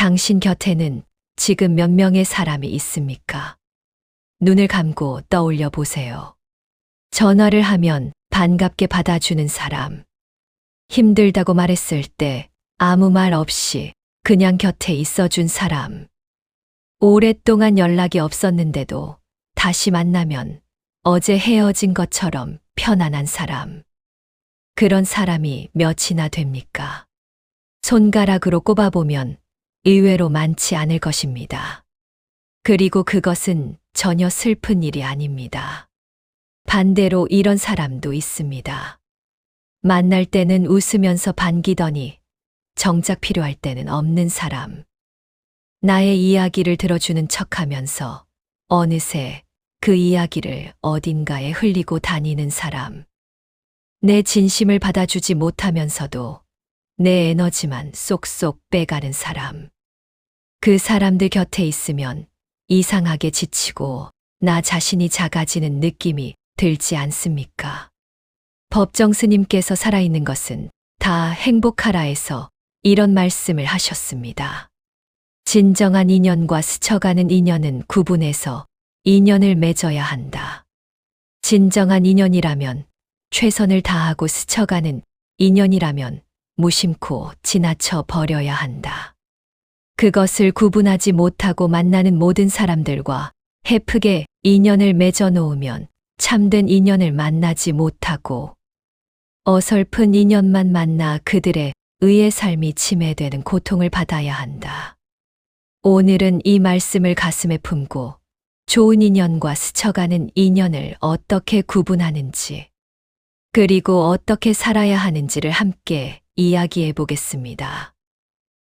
당신 곁에는 지금 몇 명의 사람이 있습니까? 눈을 감고 떠올려 보세요. 전화를 하면 반갑게 받아주는 사람. 힘들다고 말했을 때 아무 말 없이 그냥 곁에 있어준 사람. 오랫동안 연락이 없었는데도 다시 만나면 어제 헤어진 것처럼 편안한 사람. 그런 사람이 몇이나 됩니까? 손가락으로 꼽아보면 의외로 많지 않을 것입니다. 그리고 그것은 전혀 슬픈 일이 아닙니다. 반대로 이런 사람도 있습니다. 만날 때는 웃으면서 반기더니 정작 필요할 때는 없는 사람. 나의 이야기를 들어주는 척하면서 어느새 그 이야기를 어딘가에 흘리고 다니는 사람. 내 진심을 받아주지 못하면서도 내 에너지만 쏙쏙 빼가는 사람. 그 사람들 곁에 있으면 이상하게 지치고 나 자신이 작아지는 느낌이 들지 않습니까? 법정 스님께서 살아있는 것은 다 행복하라에서 이런 말씀을 하셨습니다. 진정한 인연과 스쳐가는 인연은 구분해서 인연을 맺어야 한다. 진정한 인연이라면 최선을 다하고 스쳐가는 인연이라면 무심코 지나쳐 버려야 한다. 그것을 구분하지 못하고 만나는 모든 사람들과 헤프게 인연을 맺어 놓으면 참된 인연을 만나지 못하고 어설픈 인연만 만나 그들의 의의 삶이 침해되는 고통을 받아야 한다. 오늘은 이 말씀을 가슴에 품고 좋은 인연과 스쳐가는 인연을 어떻게 구분하는지, 그리고 어떻게 살아야 하는지를 함께 이야기해 보겠습니다.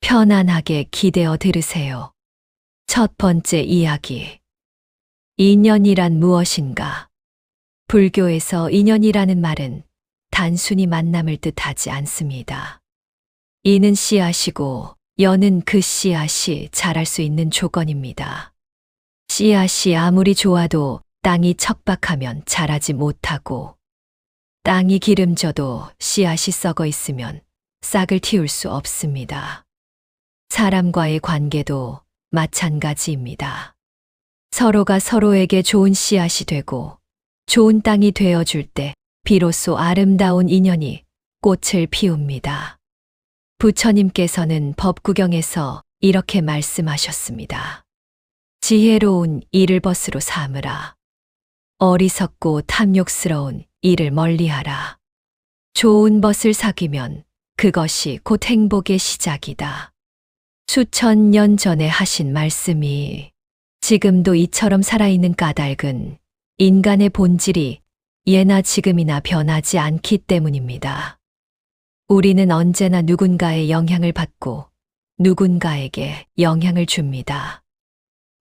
편안하게 기대어 들으세요. 첫 번째 이야기. 인연이란 무엇인가? 불교에서 인연이라는 말은 단순히 만남을 뜻하지 않습니다. 이는 씨앗이고 연은 그 씨앗이 자랄 수 있는 조건입니다. 씨앗이 아무리 좋아도 땅이 척박하면 자라지 못하고, 땅이 기름져도 씨앗이 썩어 있으면 싹을 틔울 수 없습니다. 사람과의 관계도 마찬가지입니다. 서로가 서로에게 좋은 씨앗이 되고 좋은 땅이 되어줄 때 비로소 아름다운 인연이 꽃을 피웁니다. 부처님께서는 법구경에서 이렇게 말씀하셨습니다. 지혜로운 이를 벗으로 삼으라. 어리석고 탐욕스러운 이를 멀리하라. 좋은 벗을 사귀면 그것이 곧 행복의 시작이다. 수천 년 전에 하신 말씀이 지금도 이처럼 살아있는 까닭은 인간의 본질이 예나 지금이나 변하지 않기 때문입니다. 우리는 언제나 누군가의 영향을 받고 누군가에게 영향을 줍니다.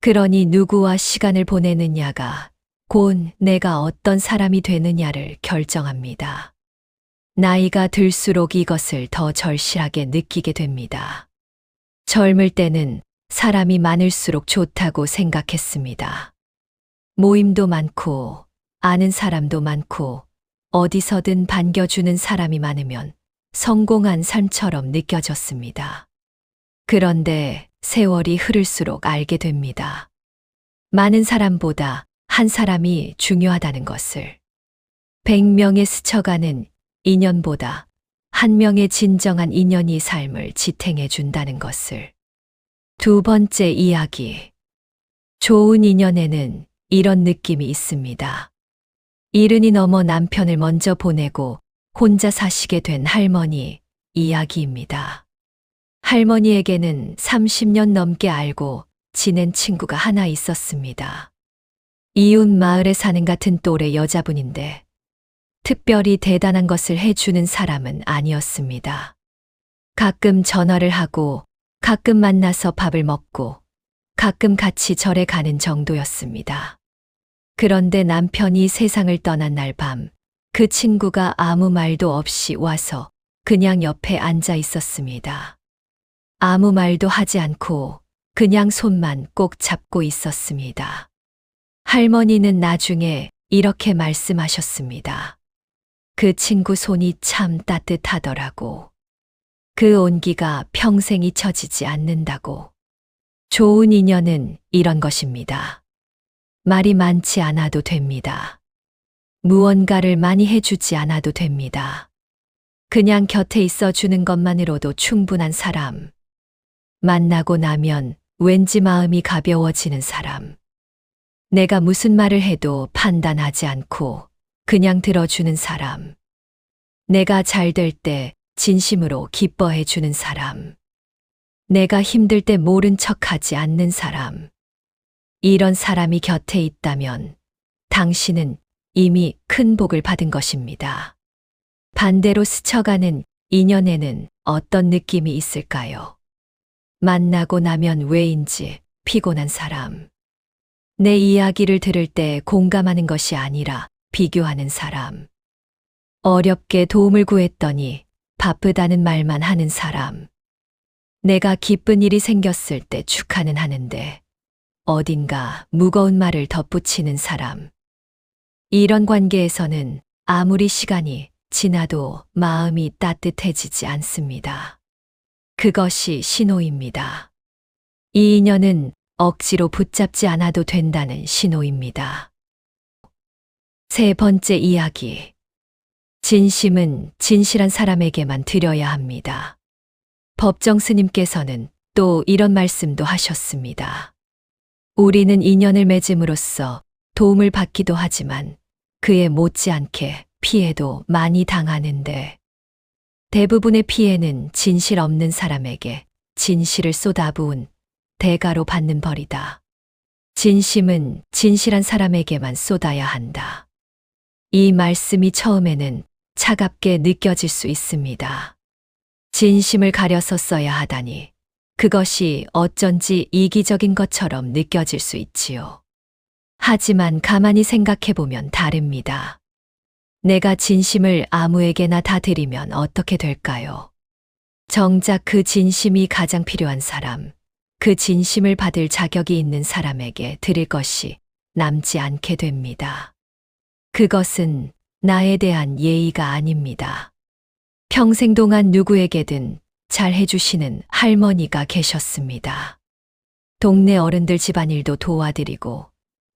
그러니 누구와 시간을 보내느냐가 곧 내가 어떤 사람이 되느냐를 결정합니다. 나이가 들수록 이것을 더 절실하게 느끼게 됩니다. 젊을 때는 사람이 많을수록 좋다고 생각했습니다. 모임도 많고 아는 사람도 많고 어디서든 반겨주는 사람이 많으면 성공한 삶처럼 느껴졌습니다. 그런데 세월이 흐를수록 알게 됩니다. 많은 사람보다 한 사람이 중요하다는 것을. 100명의 스쳐가는 인연보다 한 명의 진정한 인연이 삶을 지탱해 준다는 것을. 두 번째 이야기. 좋은 인연에는 이런 느낌이 있습니다. 70이 넘어 남편을 먼저 보내고 혼자 사시게 된 할머니 이야기입니다. 할머니에게는 30년 넘게 알고 지낸 친구가 하나 있었습니다. 이웃 마을에 사는 같은 또래 여자분인데 특별히 대단한 것을 해주는 사람은 아니었습니다. 가끔 전화를 하고 가끔 만나서 밥을 먹고 가끔 같이 절에 가는 정도였습니다. 그런데 남편이 세상을 떠난 날 밤, 그 친구가 아무 말도 없이 와서 그냥 옆에 앉아 있었습니다. 아무 말도 하지 않고 그냥 손만 꼭 잡고 있었습니다. 할머니는 나중에 이렇게 말씀하셨습니다. 그 친구 손이 참 따뜻하더라고. 그 온기가 평생 잊혀지지 않는다고. 좋은 인연은 이런 것입니다. 말이 많지 않아도 됩니다. 무언가를 많이 해주지 않아도 됩니다. 그냥 곁에 있어 주는 것만으로도 충분한 사람. 만나고 나면 왠지 마음이 가벼워지는 사람. 내가 무슨 말을 해도 판단하지 않고 그냥 들어주는 사람. 내가 잘 될 때 진심으로 기뻐해 주는 사람. 내가 힘들 때 모른 척하지 않는 사람. 이런 사람이 곁에 있다면 당신은 이미 큰 복을 받은 것입니다. 반대로 스쳐가는 인연에는 어떤 느낌이 있을까요? 만나고 나면 왜인지 피곤한 사람. 내 이야기를 들을 때 공감하는 것이 아니라 비교하는 사람. 어렵게 도움을 구했더니 바쁘다는 말만 하는 사람. 내가 기쁜 일이 생겼을 때 축하는 하는데 어딘가 무거운 말을 덧붙이는 사람. 이런 관계에서는 아무리 시간이 지나도 마음이 따뜻해지지 않습니다. 그것이 신호입니다. 이 인연은 억지로 붙잡지 않아도 된다는 신호입니다. 세 번째 이야기. 진심은 진실한 사람에게만 드려야 합니다. 법정 스님께서는 또 이런 말씀도 하셨습니다. 우리는 인연을 맺음으로써 도움을 받기도 하지만 그에 못지않게 피해도 많이 당하는데 대부분의 피해는 진실 없는 사람에게 진실을 쏟아부은 대가로 받는 벌이다. 진심은 진실한 사람에게만 쏟아야 한다. 이 말씀이 처음에는 차갑게 느껴질 수 있습니다. 진심을 가려서 써야 하다니 그것이 어쩐지 이기적인 것처럼 느껴질 수 있지요. 하지만 가만히 생각해보면 다릅니다. 내가 진심을 아무에게나 다 드리면 어떻게 될까요? 정작 그 진심이 가장 필요한 사람, 그 진심을 받을 자격이 있는 사람에게 드릴 것이 남지 않게 됩니다. 그것은 나에 대한 예의가 아닙니다. 평생 동안 누구에게든 잘 해주시는 할머니가 계셨습니다. 동네 어른들 집안일도 도와드리고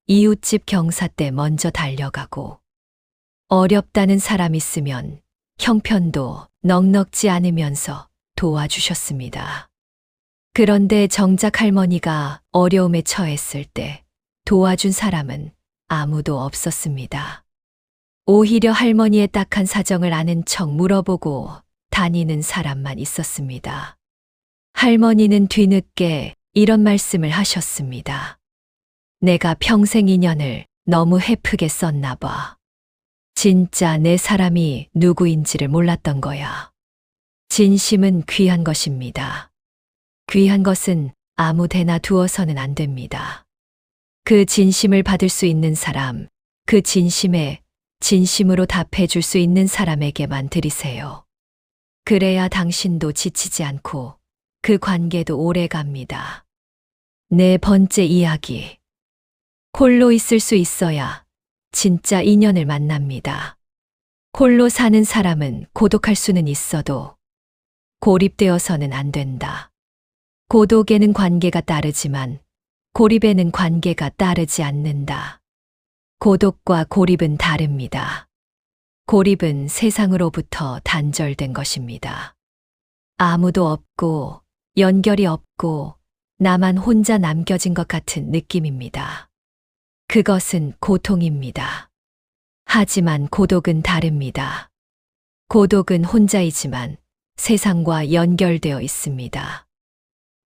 이웃집 경사 때 먼저 달려가고 어렵다는 사람 있으면 형편도 넉넉지 않으면서 도와주셨습니다. 그런데 정작 할머니가 어려움에 처했을 때 도와준 사람은 아무도 없었습니다. 오히려 할머니의 딱한 사정을 아는 척 물어보고 다니는 사람만 있었습니다. 할머니는 뒤늦게 이런 말씀을 하셨습니다. 내가 평생 인연을 너무 헤프게 썼나 봐. 진짜 내 사람이 누구인지를 몰랐던 거야. 진심은 귀한 것입니다. 귀한 것은 아무 데나 두어서는 안 됩니다. 그 진심을 받을 수 있는 사람, 그 진심에 진심으로 답해 줄 수 있는 사람에게만 드리세요. 그래야 당신도 지치지 않고 그 관계도 오래 갑니다. 네 번째 이야기. 홀로 있을 수 있어야 진짜 인연을 만납니다. 홀로 사는 사람은 고독할 수는 있어도 고립되어서는 안 된다. 고독에는 관계가 따르지만 고립에는 관계가 따르지 않는다. 고독과 고립은 다릅니다. 고립은 세상으로부터 단절된 것입니다. 아무도 없고 연결이 없고 나만 혼자 남겨진 것 같은 느낌입니다. 그것은 고통입니다. 하지만 고독은 다릅니다. 고독은 혼자이지만 세상과 연결되어 있습니다.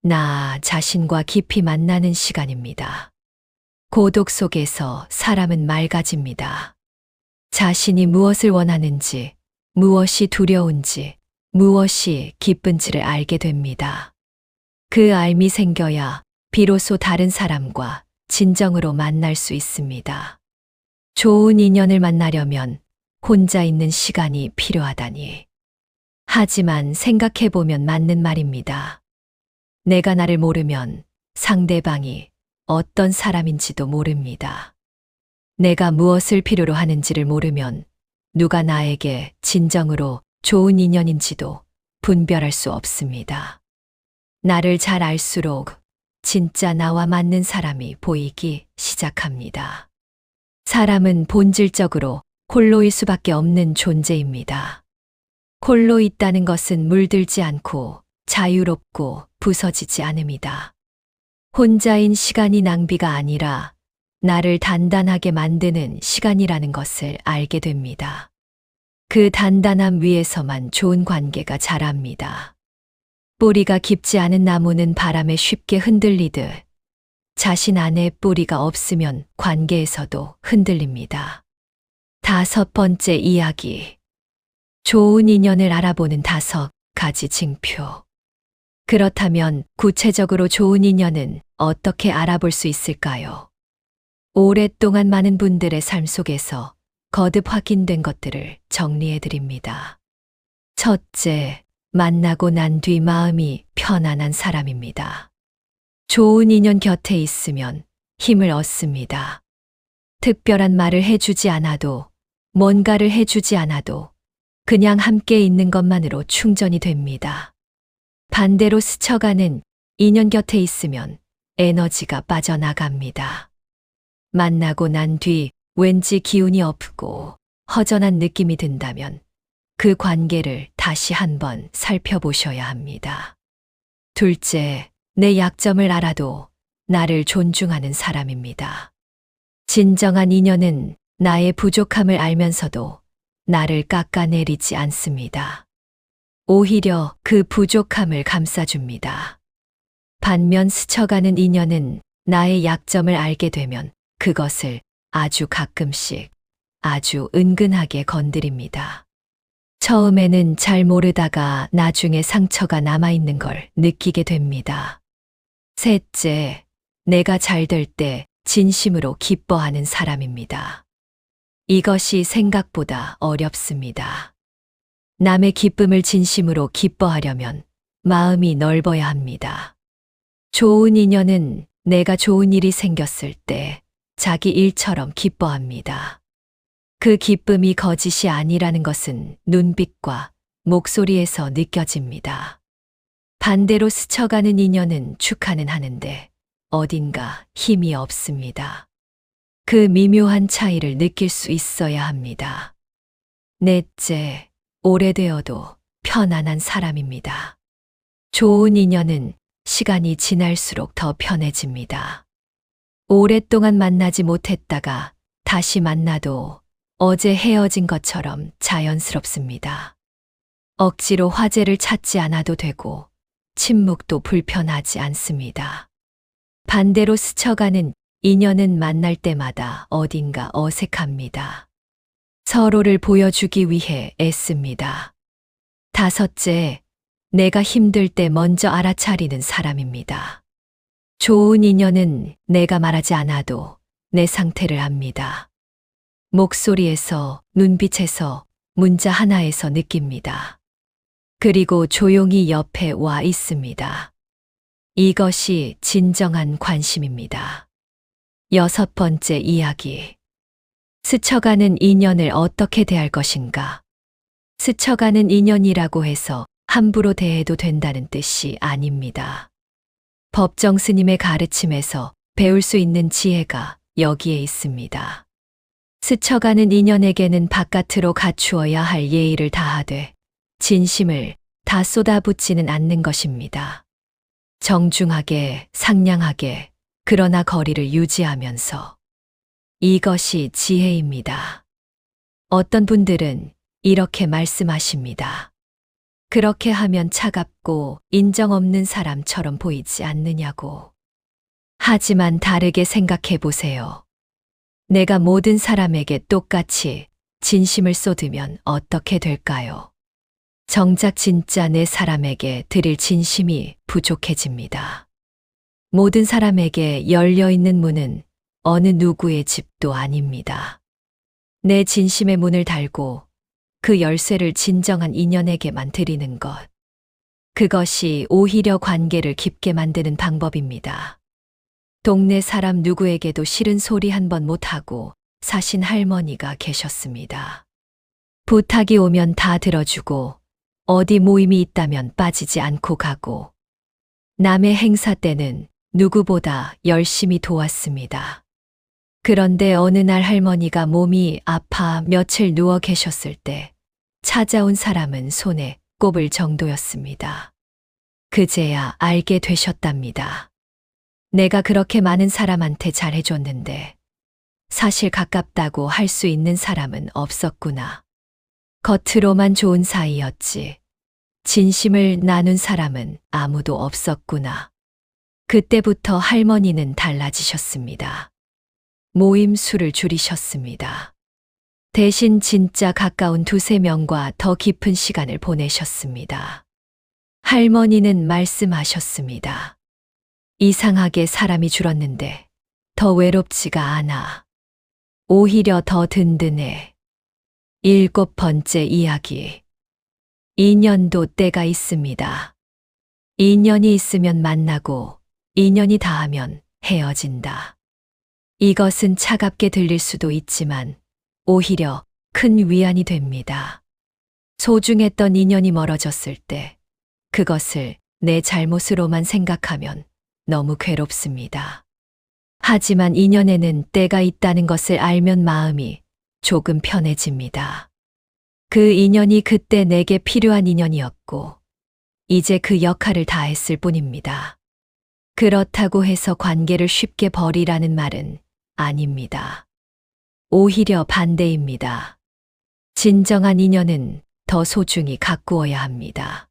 나 자신과 깊이 만나는 시간입니다. 고독 속에서 사람은 맑아집니다. 자신이 무엇을 원하는지, 무엇이 두려운지, 무엇이 기쁜지를 알게 됩니다. 그 알미 생겨야 비로소 다른 사람과 진정으로 만날 수 있습니다. 좋은 인연을 만나려면 혼자 있는 시간이 필요하다니. 하지만 생각해보면 맞는 말입니다. 내가 나를 모르면 상대방이 어떤 사람인지도 모릅니다. 내가 무엇을 필요로 하는지를 모르면 누가 나에게 진정으로 좋은 인연인지도 분별할 수 없습니다. 나를 잘 알수록 진짜 나와 맞는 사람이 보이기 시작합니다. 사람은 본질적으로 홀로일 수밖에 없는 존재입니다. 홀로 있다는 것은 물들지 않고 자유롭고 부서지지 않음이다. 혼자인 시간이 낭비가 아니라 나를 단단하게 만드는 시간이라는 것을 알게 됩니다. 그 단단함 위에서만 좋은 관계가 자랍니다. 뿌리가 깊지 않은 나무는 바람에 쉽게 흔들리듯 자신 안에 뿌리가 없으면 관계에서도 흔들립니다. 5번째 이야기. 좋은 인연을 알아보는 5가지 징표. 그렇다면 구체적으로 좋은 인연은 어떻게 알아볼 수 있을까요? 오랫동안 많은 분들의 삶 속에서 거듭 확인된 것들을 정리해 드립니다. 첫째, 만나고 난 뒤 마음이 편안한 사람입니다. 좋은 인연 곁에 있으면 힘을 얻습니다. 특별한 말을 해주지 않아도, 뭔가를 해주지 않아도 그냥 함께 있는 것만으로 충전이 됩니다. 반대로 스쳐가는 인연 곁에 있으면 에너지가 빠져나갑니다. 만나고 난 뒤 왠지 기운이 없고 허전한 느낌이 든다면 그 관계를 다시 한번 살펴보셔야 합니다. 둘째, 내 약점을 알아도 나를 존중하는 사람입니다. 진정한 인연은 나의 부족함을 알면서도 나를 깎아내리지 않습니다. 오히려 그 부족함을 감싸줍니다. 반면 스쳐가는 인연은 나의 약점을 알게 되면 그것을 아주 가끔씩 아주 은근하게 건드립니다. 처음에는 잘 모르다가 나중에 상처가 남아있는 걸 느끼게 됩니다. 셋째, 내가 잘 될 때 진심으로 기뻐하는 사람입니다. 이것이 생각보다 어렵습니다. 남의 기쁨을 진심으로 기뻐하려면 마음이 넓어야 합니다. 좋은 인연은 내가 좋은 일이 생겼을 때 자기 일처럼 기뻐합니다. 그 기쁨이 거짓이 아니라는 것은 눈빛과 목소리에서 느껴집니다. 반대로 스쳐가는 인연은 축하는 하는데 어딘가 힘이 없습니다. 그 미묘한 차이를 느낄 수 있어야 합니다. 넷째, 오래되어도 편안한 사람입니다. 좋은 인연은 시간이 지날수록 더 편해집니다. 오랫동안 만나지 못했다가 다시 만나도 어제 헤어진 것처럼 자연스럽습니다. 억지로 화제를 찾지 않아도 되고 침묵도 불편하지 않습니다. 반대로 스쳐가는 인연은 만날 때마다 어딘가 어색합니다. 서로를 보여주기 위해 애씁니다. 다섯째, 내가 힘들 때 먼저 알아차리는 사람입니다. 좋은 인연은 내가 말하지 않아도 내 상태를 압니다. 목소리에서, 눈빛에서, 문자 하나에서 느낍니다. 그리고 조용히 옆에 와 있습니다. 이것이 진정한 관심입니다. 6번째 이야기. 스쳐가는 인연을 어떻게 대할 것인가? 스쳐가는 인연이라고 해서 함부로 대해도 된다는 뜻이 아닙니다. 법정 스님의 가르침에서 배울 수 있는 지혜가 여기에 있습니다. 스쳐가는 인연에게는 바깥으로 갖추어야 할 예의를 다하되 진심을 다 쏟아붓지는 않는 것입니다. 정중하게, 상냥하게, 그러나 거리를 유지하면서. 이것이 지혜입니다. 어떤 분들은 이렇게 말씀하십니다. 그렇게 하면 차갑고 인정 없는 사람처럼 보이지 않느냐고. 하지만 다르게 생각해 보세요. 내가 모든 사람에게 똑같이 진심을 쏟으면 어떻게 될까요? 정작 진짜 내 사람에게 드릴 진심이 부족해집니다. 모든 사람에게 열려있는 문은 어느 누구의 집도 아닙니다. 내 진심의 문을 달고 그 열쇠를 진정한 인연에게만 드리는 것. 그것이 오히려 관계를 깊게 만드는 방법입니다. 동네 사람 누구에게도 싫은 소리 한 번 못하고 사신 할머니가 계셨습니다. 부탁이 오면 다 들어주고 어디 모임이 있다면 빠지지 않고 가고 남의 행사 때는 누구보다 열심히 도왔습니다. 그런데 어느 날 할머니가 몸이 아파 며칠 누워 계셨을 때 찾아온 사람은 손에 꼽을 정도였습니다. 그제야 알게 되셨답니다. 내가 그렇게 많은 사람한테 잘해줬는데 사실 가깝다고 할 수 있는 사람은 없었구나. 겉으로만 좋은 사이였지. 진심을 나눈 사람은 아무도 없었구나. 그때부터 할머니는 달라지셨습니다. 모임 수를 줄이셨습니다. 대신 진짜 가까운 두세 명과 더 깊은 시간을 보내셨습니다. 할머니는 말씀하셨습니다. 이상하게 사람이 줄었는데 더 외롭지가 않아. 오히려 더 든든해. 7번째 이야기. 인연도 때가 있습니다. 인연이 있으면 만나고 인연이 닿으면 헤어진다. 이것은 차갑게 들릴 수도 있지만 오히려 큰 위안이 됩니다. 소중했던 인연이 멀어졌을 때 그것을 내 잘못으로만 생각하면 너무 괴롭습니다. 하지만 인연에는 때가 있다는 것을 알면 마음이 조금 편해집니다. 그 인연이 그때 내게 필요한 인연이었고 이제 그 역할을 다했을 뿐입니다. 그렇다고 해서 관계를 쉽게 버리라는 말은 아닙니다. 오히려 반대입니다. 진정한 인연은 더 소중히 가꾸어야 합니다.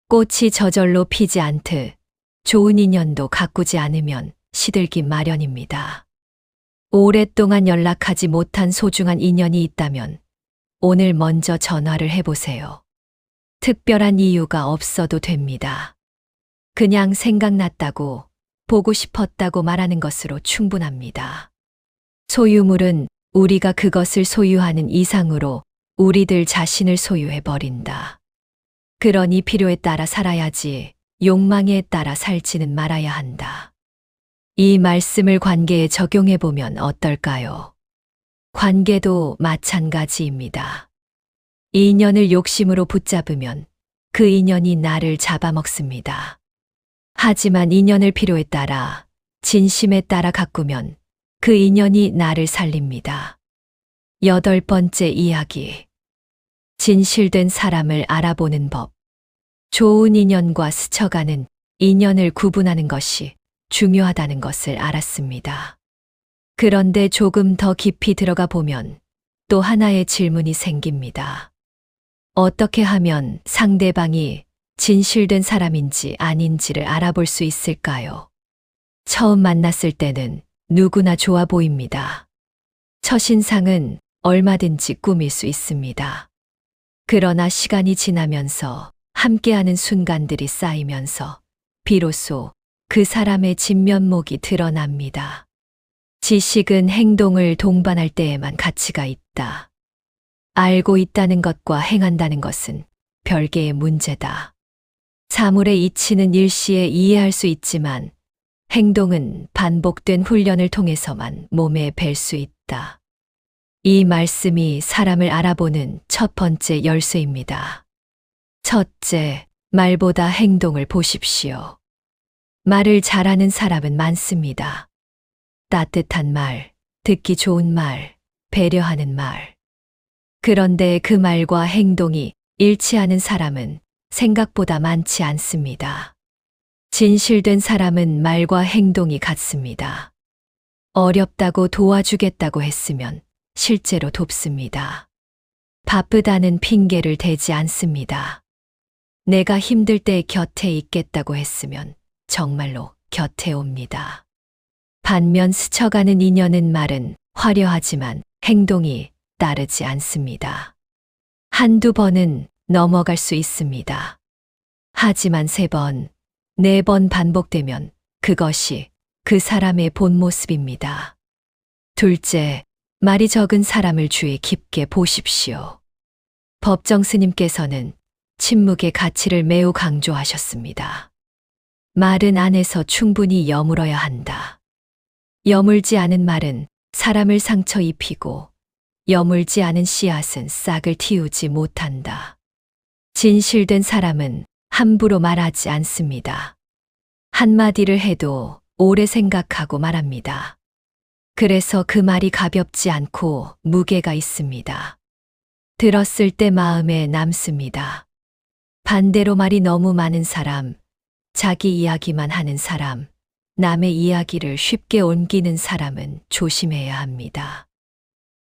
꽃이 저절로 피지 않듯 좋은 인연도 가꾸지 않으면 시들기 마련입니다. 오랫동안 연락하지 못한 소중한 인연이 있다면 오늘 먼저 전화를 해보세요. 특별한 이유가 없어도 됩니다. 그냥 생각났다고, 보고 싶었다고 말하는 것으로 충분합니다. 소유물은 우리가 그것을 소유하는 이상으로 우리들 자신을 소유해버린다. 그러니 필요에 따라 살아야지 욕망에 따라 살지는 말아야 한다. 이 말씀을 관계에 적용해보면 어떨까요? 관계도 마찬가지입니다. 인연을 욕심으로 붙잡으면 그 인연이 나를 잡아먹습니다. 하지만 인연을 필요에 따라, 진심에 따라 가꾸면 그 인연이 나를 살립니다. 8번째 이야기. 진실된 사람을 알아보는 법. 좋은 인연과 스쳐가는 인연을 구분하는 것이 중요하다는 것을 알았습니다. 그런데 조금 더 깊이 들어가 보면 또 하나의 질문이 생깁니다. 어떻게 하면 상대방이 진실된 사람인지 아닌지를 알아볼 수 있을까요? 처음 만났을 때는 누구나 좋아 보입니다. 첫인상은 얼마든지 꾸밀 수 있습니다. 그러나 시간이 지나면서 함께하는 순간들이 쌓이면서 비로소 그 사람의 진면목이 드러납니다. 지식은 행동을 동반할 때에만 가치가 있다. 알고 있다는 것과 행한다는 것은 별개의 문제다. 사물의 이치는 일시에 이해할 수 있지만 행동은 반복된 훈련을 통해서만 몸에 뵐 수 있다. 이 말씀이 사람을 알아보는 첫 번째 열쇠입니다. 첫째, 말보다 행동을 보십시오. 말을 잘하는 사람은 많습니다. 따뜻한 말, 듣기 좋은 말, 배려하는 말. 그런데 그 말과 행동이 일치하는 사람은 생각보다 많지 않습니다. 진실된 사람은 말과 행동이 같습니다. 어렵다고 도와주겠다고 했으면 실제로 돕습니다. 바쁘다는 핑계를 대지 않습니다. 내가 힘들 때 곁에 있겠다고 했으면 정말로 곁에 옵니다. 반면 스쳐가는 인연은 말은 화려하지만 행동이 따르지 않습니다. 한두 번은 넘어갈 수 있습니다. 하지만 3번, 4번 반복되면 그것이 그 사람의 본 모습입니다. 둘째, 말이 적은 사람을 주의 깊게 보십시오. 법정 스님께서는 침묵의 가치를 매우 강조하셨습니다. 말은 안에서 충분히 여물어야 한다. 여물지 않은 말은 사람을 상처 입히고 여물지 않은 씨앗은 싹을 틔우지 못한다. 진실된 사람은 함부로 말하지 않습니다. 한마디를 해도 오래 생각하고 말합니다. 그래서 그 말이 가볍지 않고 무게가 있습니다. 들었을 때 마음에 남습니다. 반대로 말이 너무 많은 사람, 자기 이야기만 하는 사람, 남의 이야기를 쉽게 옮기는 사람은 조심해야 합니다.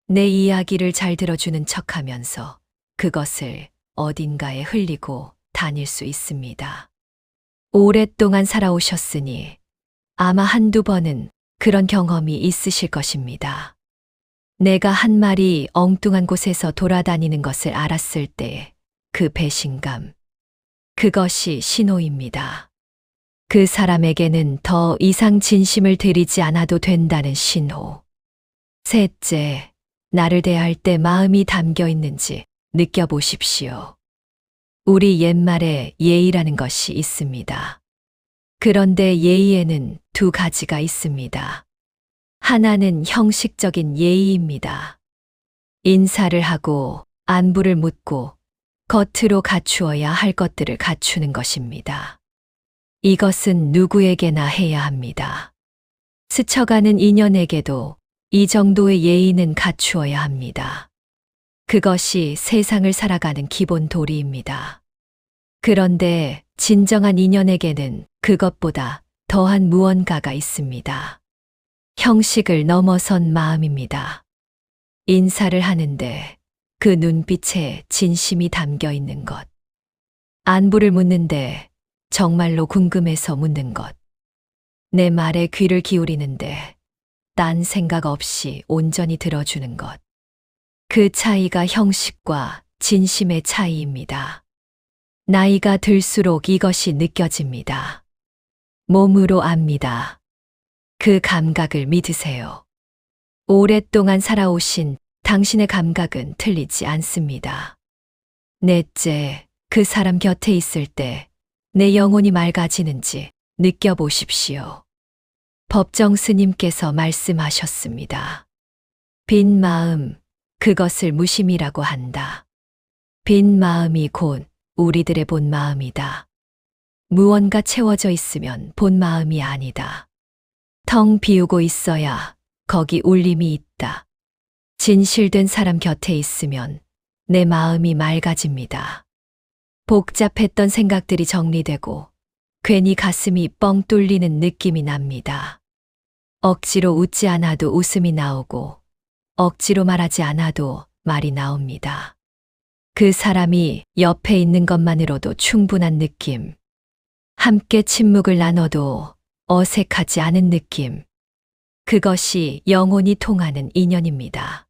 내 이야기를 잘 들어주는 척하면서 그것을 어딘가에 흘리고 다닐 수 있습니다. 오랫동안 살아오셨으니 아마 한두 번은 그런 경험이 있으실 것입니다. 내가 한 말이 엉뚱한 곳에서 돌아다니는 것을 알았을 때 그 배신감, 그것이 신호입니다. 그 사람에게는 더 이상 진심을 들이지 않아도 된다는 신호. 셋째, 나를 대할 때 마음이 담겨 있는지 느껴보십시오. 우리 옛말에 예의라는 것이 있습니다. 그런데 예의에는 두 가지가 있습니다. 하나는 형식적인 예의입니다. 인사를 하고 안부를 묻고 겉으로 갖추어야 할 것들을 갖추는 것입니다. 이것은 누구에게나 해야 합니다. 스쳐가는 인연에게도 이 정도의 예의는 갖추어야 합니다. 그것이 세상을 살아가는 기본 도리입니다. 그런데 진정한 인연에게는 그것보다 더한 무언가가 있습니다. 형식을 넘어선 마음입니다. 인사를 하는데 그 눈빛에 진심이 담겨 있는 것. 안부를 묻는데 정말로 궁금해서 묻는 것. 내 말에 귀를 기울이는데 딴 생각 없이 온전히 들어주는 것. 그 차이가 형식과 진심의 차이입니다. 나이가 들수록 이것이 느껴집니다. 몸으로 압니다. 그 감각을 믿으세요. 오랫동안 살아오신 당신의 감각은 틀리지 않습니다. 넷째, 그 사람 곁에 있을 때 내 영혼이 맑아지는지 느껴보십시오. 법정 스님께서 말씀하셨습니다. 빈 마음, 그것을 무심이라고 한다. 빈 마음이 곧 우리들의 본 마음이다. 무언가 채워져 있으면 본 마음이 아니다. 텅 비우고 있어야 거기 울림이 있다. 진실된 사람 곁에 있으면 내 마음이 맑아집니다. 복잡했던 생각들이 정리되고 괜히 가슴이 뻥 뚫리는 느낌이 납니다. 억지로 웃지 않아도 웃음이 나오고 억지로 말하지 않아도 말이 나옵니다. 그 사람이 옆에 있는 것만으로도 충분한 느낌. 함께 침묵을 나눠도 어색하지 않은 느낌. 그것이 영혼이 통하는 인연입니다.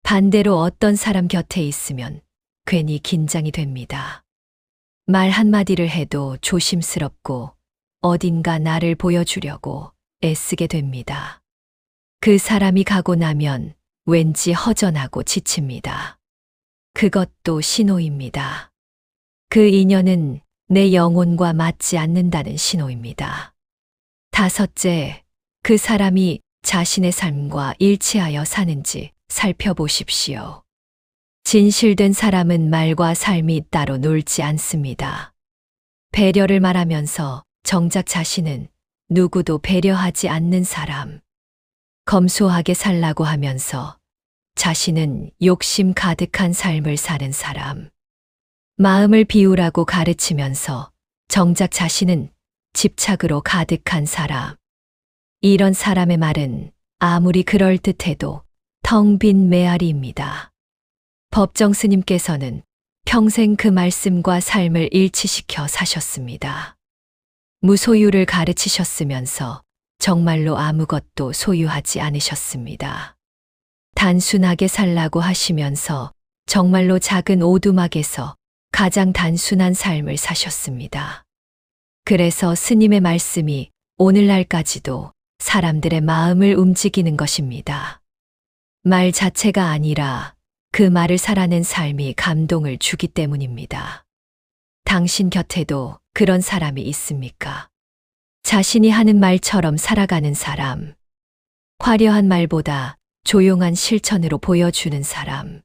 반대로 어떤 사람 곁에 있으면 괜히 긴장이 됩니다. 말 한마디를 해도 조심스럽고 어딘가 나를 보여주려고 애쓰게 됩니다. 그 사람이 가고 나면 왠지 허전하고 지칩니다. 그것도 신호입니다. 그 인연은 내 영혼과 맞지 않는다는 신호입니다. 다섯째, 그 사람이 자신의 삶과 일치하여 사는지 살펴보십시오. 진실된 사람은 말과 삶이 따로 놀지 않습니다. 배려를 말하면서 정작 자신은 누구도 배려하지 않는 사람. 검소하게 살라고 하면서 자신은 욕심 가득한 삶을 사는 사람. 마음을 비우라고 가르치면서 정작 자신은 집착으로 가득한 사람. 이런 사람의 말은 아무리 그럴듯해도 텅 빈 메아리입니다. 법정 스님께서는 평생 그 말씀과 삶을 일치시켜 사셨습니다. 무소유를 가르치셨으면서 정말로 아무것도 소유하지 않으셨습니다. 단순하게 살라고 하시면서 정말로 작은 오두막에서 가장 단순한 삶을 사셨습니다. 그래서 스님의 말씀이 오늘날까지도 사람들의 마음을 움직이는 것입니다. 말 자체가 아니라 그 말을 살아낸 삶이 감동을 주기 때문입니다. 당신 곁에도 그런 사람이 있습니까? 자신이 하는 말처럼 살아가는 사람. 화려한 말보다 조용한 실천으로 보여주는 사람.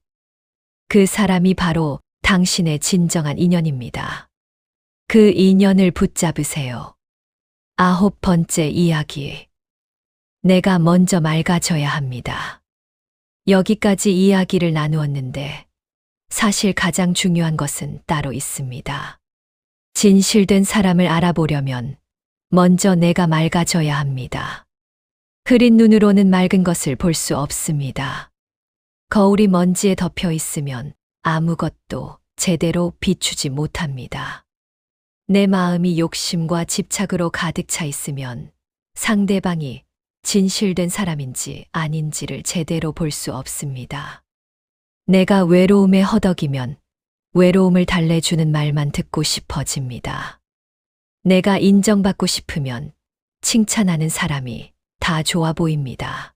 그 사람이 바로 당신의 진정한 인연입니다. 그 인연을 붙잡으세요. 9번째 이야기. 내가 먼저 맑아져야 합니다. 여기까지 이야기를 나누었는데 사실 가장 중요한 것은 따로 있습니다. 진실된 사람을 알아보려면 먼저 내가 맑아져야 합니다. 흐린 눈으로는 맑은 것을 볼 수 없습니다. 거울이 먼지에 덮여 있으면 아무것도 제대로 비추지 못합니다. 내 마음이 욕심과 집착으로 가득 차 있으면 상대방이 진실된 사람인지 아닌지를 제대로 볼 수 없습니다. 내가 외로움에 허덕이면 외로움을 달래주는 말만 듣고 싶어집니다. 내가 인정받고 싶으면 칭찬하는 사람이 다 좋아 보입니다.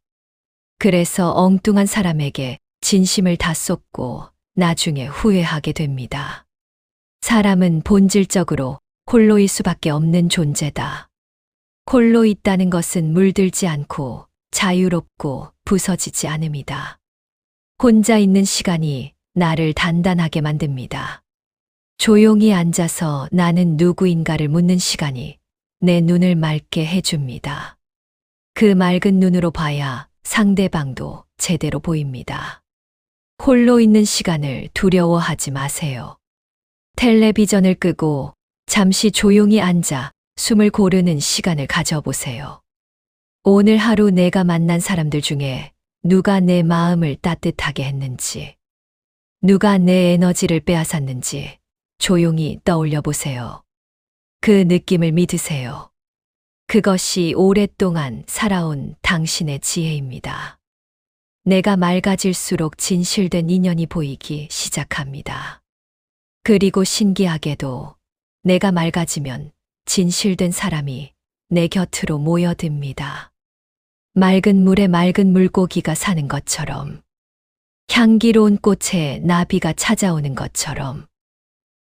그래서 엉뚱한 사람에게 진심을 다 쏟고 나중에 후회하게 됩니다. 사람은 본질적으로 홀로일 수밖에 없는 존재다. 홀로 있다는 것은 물들지 않고 자유롭고 부서지지 않음이다. 혼자 있는 시간이 나를 단단하게 만듭니다. 조용히 앉아서 나는 누구인가를 묻는 시간이 내 눈을 맑게 해줍니다. 그 맑은 눈으로 봐야 상대방도 제대로 보입니다. 홀로 있는 시간을 두려워하지 마세요. 텔레비전을 끄고 잠시 조용히 앉아 숨을 고르는 시간을 가져보세요. 오늘 하루 내가 만난 사람들 중에 누가 내 마음을 따뜻하게 했는지, 누가 내 에너지를 빼앗았는지 조용히 떠올려 보세요. 그 느낌을 믿으세요. 그것이 오랫동안 살아온 당신의 지혜입니다. 내가 맑아질수록 진실된 인연이 보이기 시작합니다. 그리고 신기하게도 내가 맑아지면 진실된 사람이 내 곁으로 모여듭니다. 맑은 물에 맑은 물고기가 사는 것처럼, 향기로운 꽃에 나비가 찾아오는 것처럼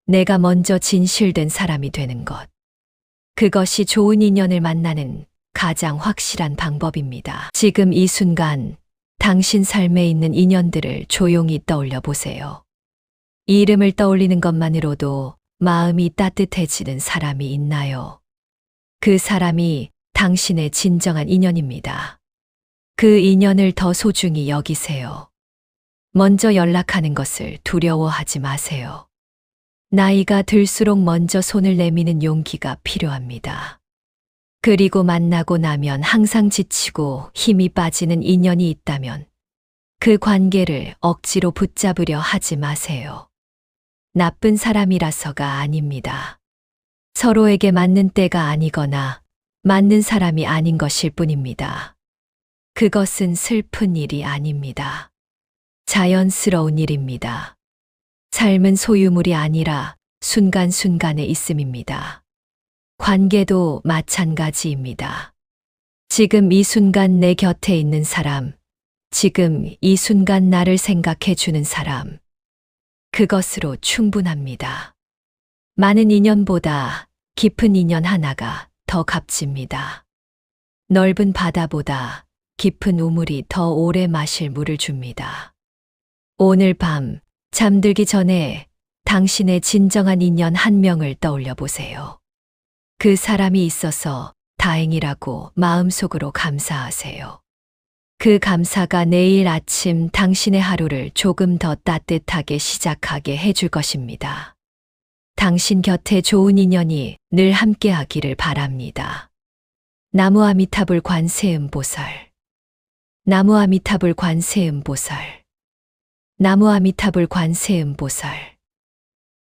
내가 먼저 진실된 사람이 되는 것. 그것이 좋은 인연을 만나는 가장 확실한 방법입니다. 지금 이 순간 당신 삶에 있는 인연들을 조용히 떠올려 보세요. 이름을 떠올리는 것만으로도 마음이 따뜻해지는 사람이 있나요? 그 사람이 당신의 진정한 인연입니다. 그 인연을 더 소중히 여기세요. 먼저 연락하는 것을 두려워하지 마세요. 나이가 들수록 먼저 손을 내미는 용기가 필요합니다. 그리고 만나고 나면 항상 지치고 힘이 빠지는 인연이 있다면 그 관계를 억지로 붙잡으려 하지 마세요. 나쁜 사람이라서가 아닙니다. 서로에게 맞는 때가 아니거나 맞는 사람이 아닌 것일 뿐입니다. 그것은 슬픈 일이 아닙니다. 자연스러운 일입니다. 삶은 소유물이 아니라 순간순간의 있음입니다. 관계도 마찬가지입니다. 지금 이 순간 내 곁에 있는 사람, 지금 이 순간 나를 생각해 주는 사람, 그것으로 충분합니다. 많은 인연보다 깊은 인연 하나가 더 값집니다. 넓은 바다보다 깊은 우물이 더 오래 마실 물을 줍니다. 오늘 밤 잠들기 전에 당신의 진정한 인연 한 명을 떠올려 보세요. 그 사람이 있어서 다행이라고 마음속으로 감사하세요. 그 감사가 내일 아침 당신의 하루를 조금 더 따뜻하게 시작하게 해줄 것입니다. 당신 곁에 좋은 인연이 늘 함께하기를 바랍니다. 나무 아미타불 관세음보살. 나무 아미타불 관세음보살. 나무 아미타불 관세음보살.